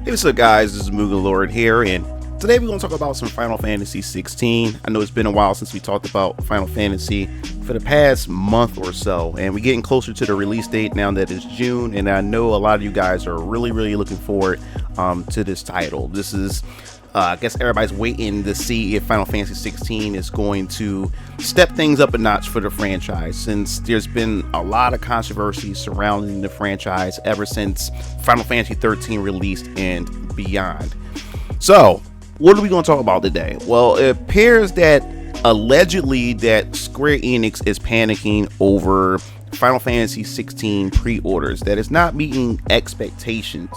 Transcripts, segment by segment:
Hey, what's up, guys? This is MugenLord here, and today we're going to talk about some Final Fantasy 16. I know it's been a while since we talked about Final Fantasy for the past month or so, and we're getting closer to the release date now that it's June, and I know a lot of you guys are really looking forward to this title. This is, I guess everybody's waiting to see if Final Fantasy 16 is going to step things up a notch for the franchise, since there's been a lot of controversy surrounding the franchise ever since Final Fantasy 13 released and beyond. So, what are we going to talk about today? Well, it appears that allegedly that Square Enix is panicking over Final Fantasy 16 pre-orders, that is not meeting expectations.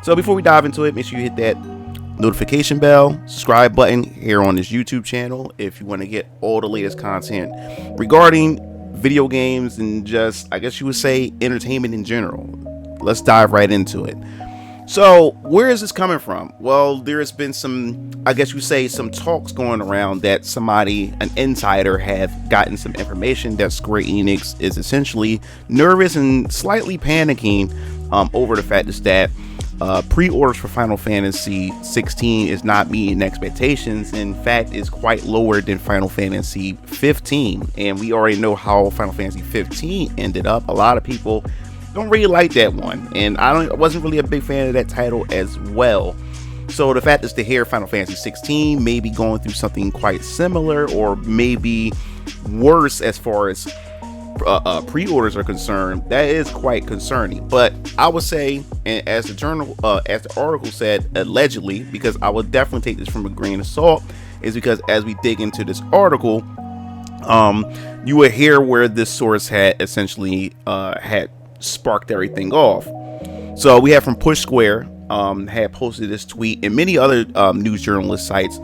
So before we dive into it, make sure you hit that notification bell, subscribe button here on this YouTube channel if you want to get all the latest content regarding video games and just, I guess you would say, entertainment in general. Let's dive right into it. So where is this coming from? Well, there has been some, I guess you say, some talks going around that somebody, an insider, have gotten some information that Square Enix is essentially nervous and slightly panicking over the fact is that pre-orders for Final Fantasy 16 is not meeting expectations. In fact, is quite lower than Final Fantasy 15, and we already know how Final Fantasy 15 ended up. A lot of people don't really like that one, and I wasn't really a big fan of that title as well. So the fact is to hear Final Fantasy 16 may be going through something quite similar, or maybe worse as far as pre-orders are concerned, that is quite concerning. But I would say, and as the article said, allegedly, because I would definitely take this from a grain of salt, is because as we dig into this article, you will hear where this source had essentially had sparked everything off. So we have from Push Square had posted this tweet, and many other news journalist sites,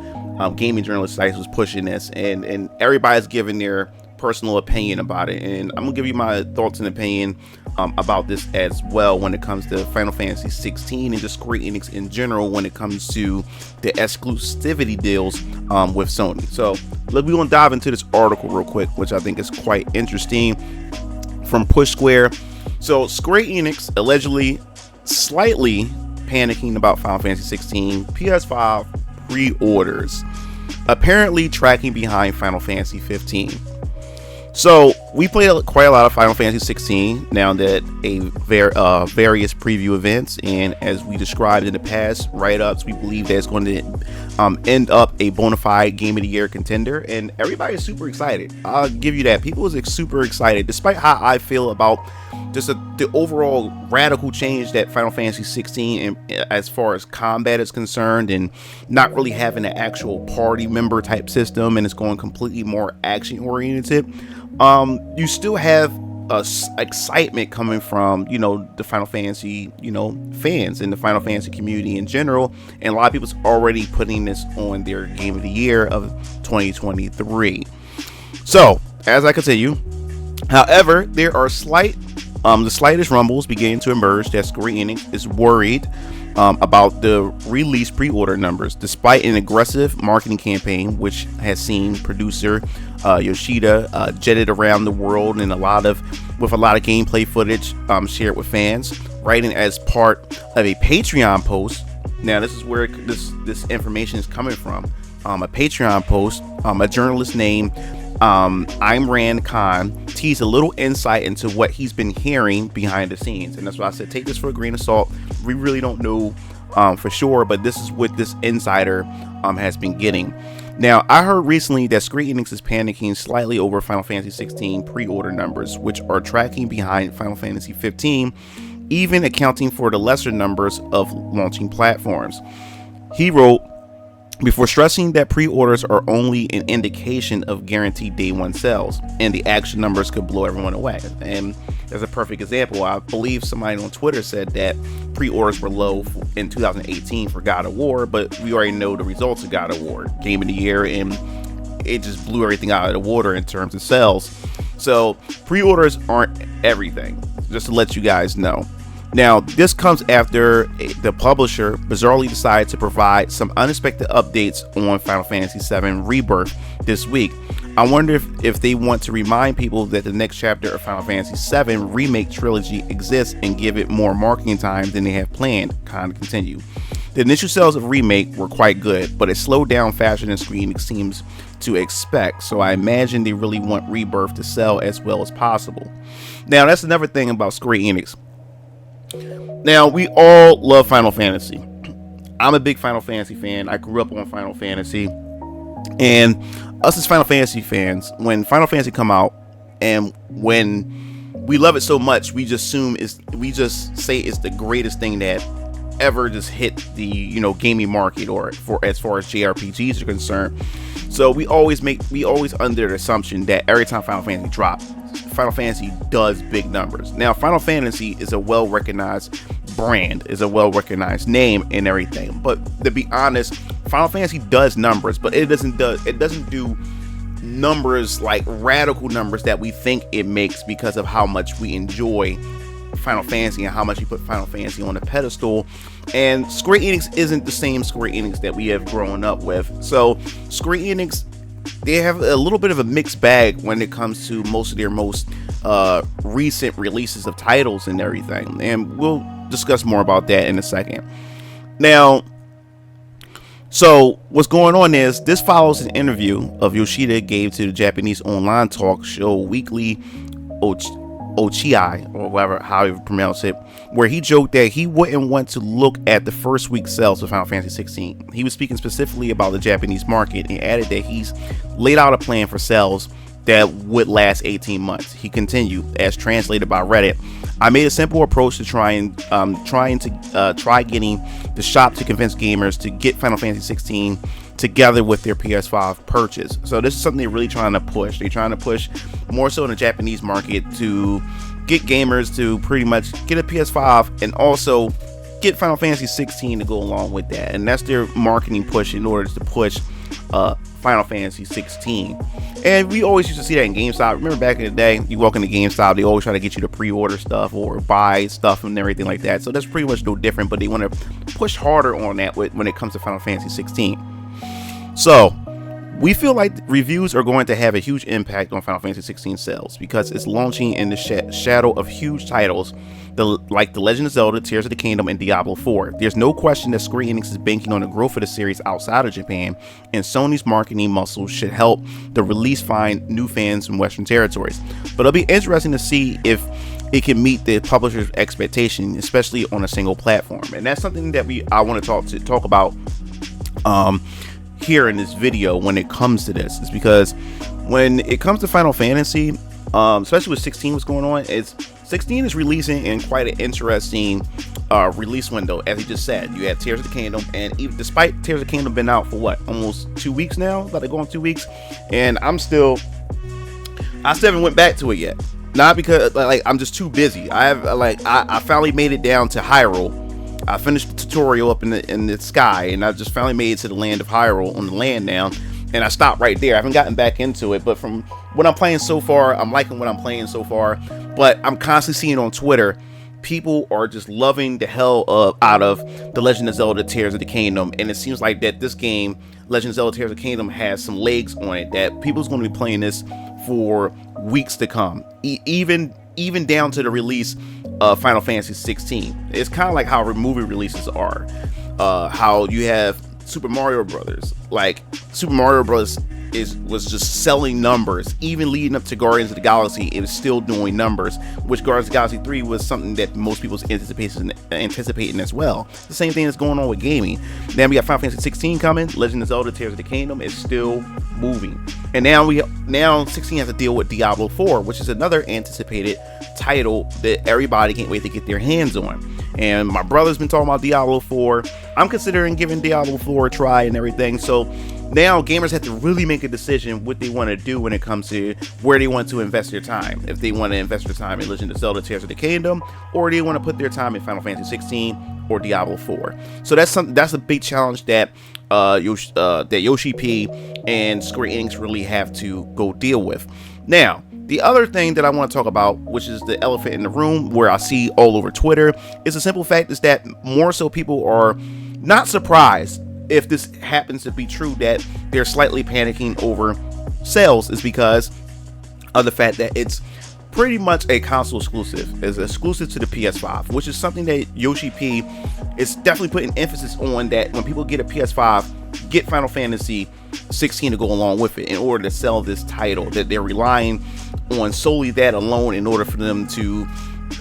gaming journalist sites was pushing this, and everybody's giving their personal opinion about it, and I'm gonna give you my thoughts and opinion about this as well when it comes to Final Fantasy 16 and just Square Enix in general when it comes to the exclusivity deals with Sony. So look, we're gonna dive into this article real quick, which I think is quite interesting, from Push Square. So Square Enix allegedly slightly panicking about Final Fantasy 16 PS5 pre-orders, apparently tracking behind Final Fantasy 15. So we played quite a lot of Final Fantasy 16 now that various preview events, and as we described in the past write-ups, we believe that it's going to end up a bona fide Game of the Year contender, and everybody is super excited. I'll give you that. People is super excited, despite how I feel about just the overall radical change that Final Fantasy 16, as far as combat is concerned, and not really having an actual party member type system, and it's going completely more action oriented. You still have excitement coming from, the Final Fantasy, fans and the Final Fantasy community in general, and a lot of people's already putting this on their Game of the Year of 2023. So as I continue, however, there are the slightest rumbles beginning to emerge that Square Enix is worried about the release pre-order numbers, despite an aggressive marketing campaign which has seen producer Yoshida jetted around the world and with a lot of gameplay footage shared with fans, writing as part of a Patreon post. Now this is where this information is coming from. A Patreon post, a journalist named Imran Khan teased a little insight into what he's been hearing behind the scenes, and that's why I said take this for a grain of salt. We really don't know for sure, but this is what this insider has been getting. Now, I heard recently that Square Enix is panicking slightly over Final Fantasy 16 pre-order numbers, which are tracking behind Final Fantasy 15, even accounting for the lesser numbers of launching platforms. He wrote, before stressing that pre-orders are only an indication of guaranteed day one sales, and the actual numbers could blow everyone away. And as a perfect example, I believe somebody on Twitter said that pre-orders were low in 2018 for God of War, but we already know the results of God of War, Game of the Year, and it just blew everything out of the water in terms of sales. So pre-orders aren't everything, just to let you guys know. Now, this comes after the publisher bizarrely decided to provide some unexpected updates on Final Fantasy VII Rebirth this week. I wonder if they want to remind people that the next chapter of Final Fantasy VII Remake trilogy exists and give it more marketing time than they have planned. Kind of continue. The initial sales of Remake were quite good, but it slowed down faster than Square Enix seems to expect, so I imagine they really want Rebirth to sell as well as possible. Now, that's another thing about Square Enix. Now, we all love Final Fantasy. I'm a big Final Fantasy fan. I grew up on Final Fantasy. And us as Final Fantasy fans, when Final Fantasy come out, and when we love it so much, we just say it's the greatest thing that ever just hit the gaming market, or for as far as JRPGs are concerned. So we always under the assumption that every time Final Fantasy drops, Final Fantasy does big numbers. Now, Final Fantasy is a well-recognized brand, is a well-recognized name and everything. But to be honest, Final Fantasy does numbers, but it doesn't do numbers like radical numbers that we think it makes, because of how much we enjoy Final Fantasy and how much we put Final Fantasy on a pedestal. And Square Enix isn't the same Square Enix that we have grown up with. So Square Enix, they have a little bit of a mixed bag when it comes to most of their most recent releases of titles and everything, and we'll discuss more about that in a second. Now, so what's going on is this follows an interview of Yoshida gave to the Japanese online talk show Weekly Ochiai, or whatever, how you pronounce it, where he joked that he wouldn't want to look at the first week sales of Final Fantasy 16. He was speaking specifically about the Japanese market and added that he's laid out a plan for sales that would last 18 months. He continued, as translated by Reddit, "I made a simple approach to try getting the shop to convince gamers to get Final Fantasy 16 together with their PS5 purchase." So this is something they're really trying to push. They're trying to push more so in the Japanese market to get gamers to pretty much get a PS5 and also get Final Fantasy 16 to go along with that. And that's their marketing push in order to push Final Fantasy 16. And we always used to see that in GameStop. Remember back in the day, you walk into GameStop, they always try to get you to pre-order stuff or buy stuff and everything like that. So that's pretty much no different, but they want to push harder on that when it comes to Final Fantasy 16. So we feel like reviews are going to have a huge impact on Final Fantasy 16 sales, because it's launching in the shadow of huge titles like The Legend of Zelda, Tears of the Kingdom, and Diablo 4. There's no question that Square Enix is banking on the growth of the series outside of Japan, and Sony's marketing muscles should help the release find new fans in Western territories. But it'll be interesting to see if it can meet the publisher's expectation, especially on a single platform. And that's something that I want to talk about here in this video when it comes to this, is because when it comes to Final Fantasy, especially with 16 what's going on, 16 is releasing in quite an interesting release window. As he just said, you had Tears of the Kingdom, and even despite Tears of the Kingdom been out for what, almost 2 weeks now, about to go on 2 weeks, and I still haven't went back to it yet. Not because I'm just too busy. I finally made it down to Hyrule. I finished the tutorial up in the sky, and I just finally made it to the land of Hyrule on the land now, and I stopped right there. I haven't gotten back into it, but from what I'm playing so far, I'm liking what I'm playing so far. But I'm constantly seeing on Twitter, people are just loving the hell out of The Legend of Zelda Tears of the Kingdom, and it seems like that this game, Legend of Zelda Tears of the Kingdom, has some legs on it, that people's going to be playing this for weeks to come, even down to the release of Final Fantasy 16. It's kind of like how movie releases are, how you have Super Mario Brothers. Like Super Mario Brothers was just selling numbers, even leading up to Guardians of the Galaxy. It was still doing numbers, which Guardians of the Galaxy 3 was something that most people's anticipating as well. The same thing that's going on with gaming. Then we got Final Fantasy 16 coming. Legend of Zelda Tears of the Kingdom is still moving, and now 16 has to deal with Diablo 4, which is another anticipated title that everybody can't wait to get their hands on. And my brother's been talking about Diablo 4. I'm considering giving Diablo 4 a try and everything. So now gamers have to really make a decision what they want to do when it comes to where they want to invest their time. If they want to invest their time in Legend of Zelda Tears of the Kingdom, or they want to put their time in Final Fantasy 16 or Diablo 4. So that's a big challenge that Yoshi P and Square Enix really have to go deal with. Now, the other thing that I want to talk about, which is the elephant in the room, where I see all over Twitter, is the simple fact is that more so people are not surprised if this happens to be true, that they're slightly panicking over sales, is because of the fact that it's pretty much a console exclusive. It's exclusive to the PS5, which is something that Yoshi P is definitely putting emphasis on, that when people get a PS5, get Final Fantasy 16 to go along with it in order to sell this title, that they're relying on solely that alone in order for them to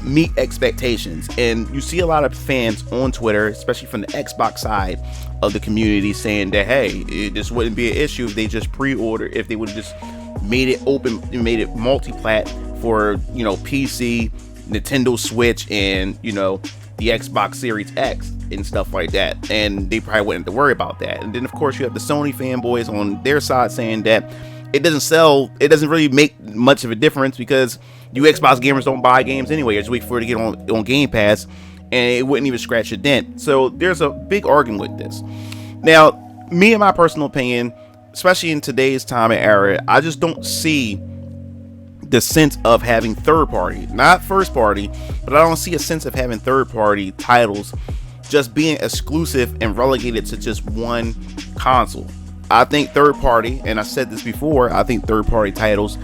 meet expectations. And you see a lot of fans on Twitter, especially from the Xbox side of the community, saying that, hey, this wouldn't be an issue if they just pre-order, if they would have just made it open, made it multi-plat for, you know, PC, Nintendo Switch, and, you know, the Xbox Series X and stuff like that, and they probably wouldn't have to worry about that. And then of course you have the Sony fanboys on their side saying that it doesn't really make much of a difference because you Xbox gamers don't buy games anyway, just wait for it to get on Game Pass, and it wouldn't even scratch a dent. So there's a big argument with this. Now, me, in my personal opinion, especially in today's time and era, I just don't see the sense of having third party, not first party, but I don't see a sense of having third party titles just being exclusive and relegated to just one console. I think third party, and I said this before, I think third party titles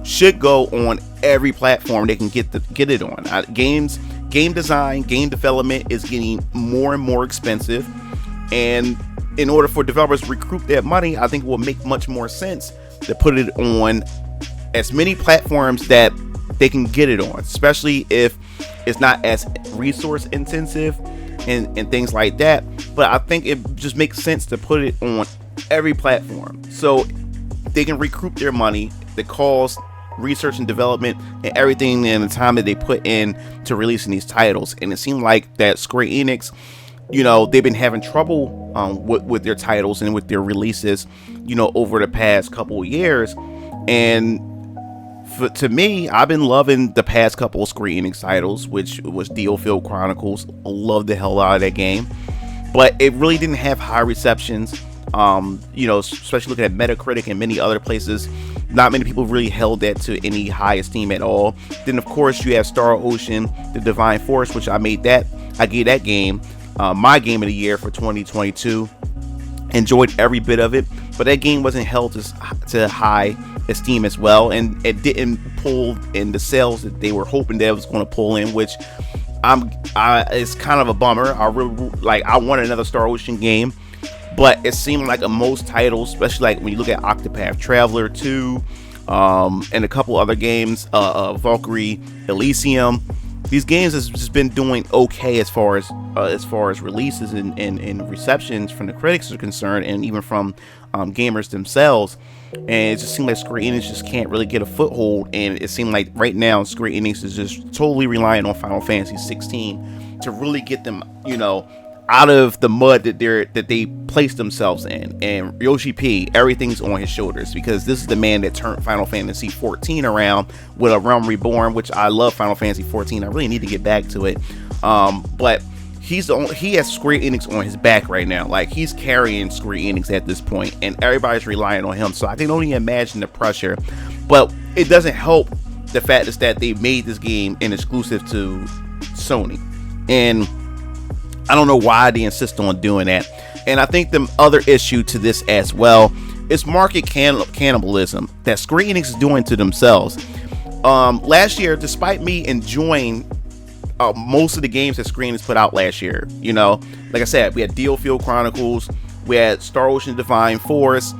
should go on every platform they can get it on. Game design, game development is getting more and more expensive, and in order for developers to recoup that money, I think it will make much more sense to put it on as many platforms that they can get it on, especially if it's not as resource intensive and things like that. But I think it just makes sense to put it on every platform so they can recoup their money, the cost, research and development, and everything, and the time that they put in to releasing these titles. And it seemed like that Square Enix, you know, they've been having trouble with their titles and with their releases, you know, over the past couple of years. And to me, I've been loving the past couple of Square Enix titles, which was DioField Chronicles. I love the hell out of that game, but it really didn't have high receptions. You know, especially looking at Metacritic and many other places, not many people really held that to any high esteem at all. Then of course you have Star Ocean, The Divine Force, which I gave that game my game of the year for 2022. Enjoyed every bit of it, but that game wasn't held to high esteem as well, and it didn't pull in the sales that they were hoping that it was going to pull in, which it's kind of a bummer. I want another Star Ocean game, but it seemed like most titles, especially like when you look at Octopath Traveler 2 and a couple other games, Valkyrie Elysium, these games has just been doing okay as far as releases and receptions from the critics are concerned, and even from gamers themselves. And it just seemed like Square Enix just can't really get a foothold, and it seemed like right now Square Enix is just totally relying on Final Fantasy 16 to really get them, you know, out of the mud that they placed themselves in. And Yoshi P, everything's on his shoulders, because this is the man that turned Final Fantasy 14 around with A Realm Reborn, which I love. Final Fantasy 14, I really need to get back to it, but he has Square Enix on his back right now. Like, he's carrying Square Enix at this point, and everybody's relying on him. So I can only imagine the pressure, but it doesn't help the fact is that they made this game an exclusive to Sony, and I don't know why they insist on doing that. And I think the other issue to this as well is market cannibalism that Square Enix is doing to themselves. Last year, despite me enjoying most of the games that Square Enix put out last year, you know, like I said, we had DioField Chronicles, we had Star Ocean Divine Force,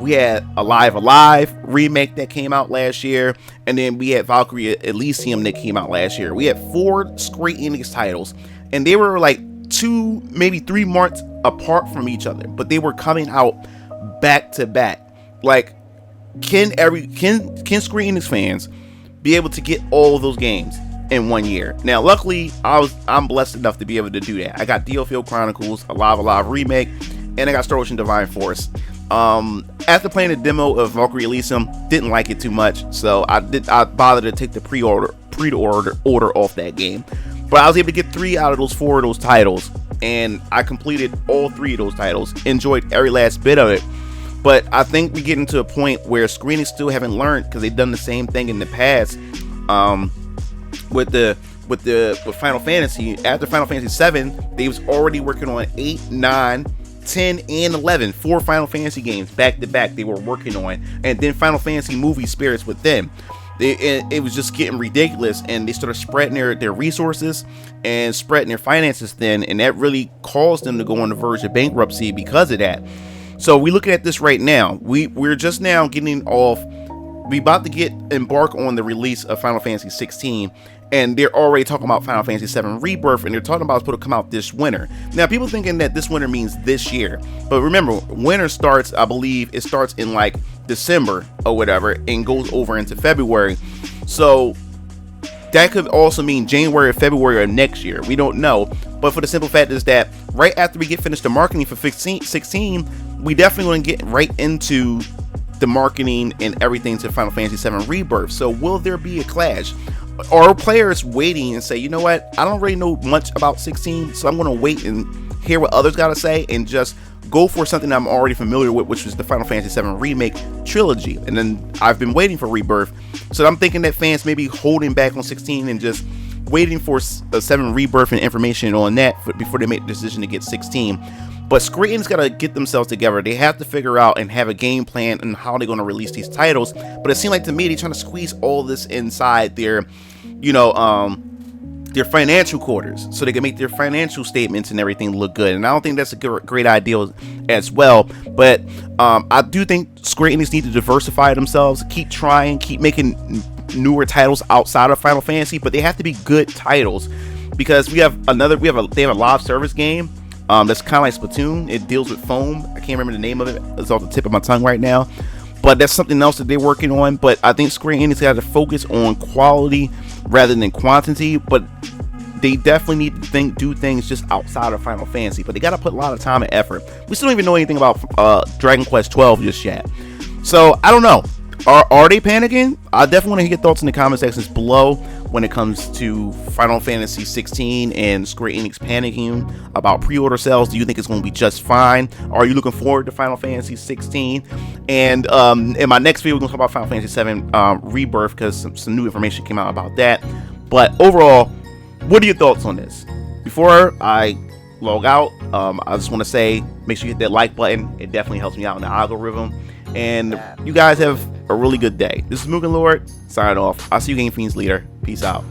we had Alive remake that came out last year, and then we had Valkyrie Elysium that came out last year. We had 4 Square Enix titles, and they were like 2, maybe 3 months apart from each other, but they were coming out back to back. Like, can Square Enix fans be able to get all of those games in 1 year? Now, luckily, I'm blessed enough to be able to do that. I got DioField Chronicles, Alive remake, and I got Star Ocean Divine Force. After playing the demo of Valkyrie Elysium, didn't like it too much, so I bothered to take the pre-order off that game. But I was able to get 3 out of those 4 of those titles, and I completed all 3 of those titles. Enjoyed every last bit of it. But I think we get into a point where Square Enix still haven't learned, because they've done the same thing in the past. With Final Fantasy. After Final Fantasy 7, they was already working on 8, 9, 10, and 11. 4 Final Fantasy games back to back they were working on, and then Final Fantasy Movie Spirits with them. It was just getting ridiculous, and they started spreading their resources and spreading their finances thin, and that really caused them to go on the verge of bankruptcy because of that. So we looking at this right now. We're just now getting off. We about to embark on the release of Final Fantasy 16, and they're already talking about Final Fantasy 7 Rebirth, and they're talking about it's supposed to come out this winter. Now, people thinking that this winter means this year, but remember, winter starts, I believe, it starts in like December or whatever, and goes over into February. So that could also mean January or February of next year. We don't know, but for the simple fact is that right after we get finished the marketing for 16, we definitely want to get right into the marketing and everything to Final Fantasy 7 Rebirth. So will there be a clash? Are players waiting and say, you know what, I don't really know much about 16, so I'm going to wait and hear what others got to say and just go for something I'm already familiar with, which was the Final Fantasy 7 Remake trilogy. And then I've been waiting for Rebirth, so I'm thinking that fans may be holding back on 16 and just waiting for 7 Rebirth and information on that before they make the decision to get 16. But Square Enix got to get themselves together. They have to figure out and have a game plan on how they're going to release these titles. But it seemed like to me they're trying to squeeze all this inside their, their financial quarters, so they can make their financial statements and everything look good. And I don't think that's a great idea as well. But I do think Square Enix need to diversify themselves, keep trying, keep making newer titles outside of Final Fantasy, but they have to be good titles, because they have a live service game. That's kind of like Splatoon. It deals with foam. I can't remember the name of it. It's off the tip of my tongue right now. But that's something else that they're working on. But I think Square Enix got to focus on quality rather than quantity. But they definitely need to do things just outside of Final Fantasy. But they got to put a lot of time and effort. We still don't even know anything about Dragon Quest 12 just yet. So I don't know. Are they panicking? I definitely want to hear your thoughts in the comment sections below when it comes to Final Fantasy 16 and Square Enix panicking about pre-order sales. Do you think it's going to be just fine? Are you looking forward to Final Fantasy 16? And in my next video, we're going to talk about Final Fantasy 7 Rebirth, because some new information came out about that. But overall, what are your thoughts on this? Before I log out, I just want to say, make sure you hit that like button. It definitely helps me out in the algorithm. And you guys have a really good day. This is MugenLord signing off. I'll see you Game Fiends later. Peace out.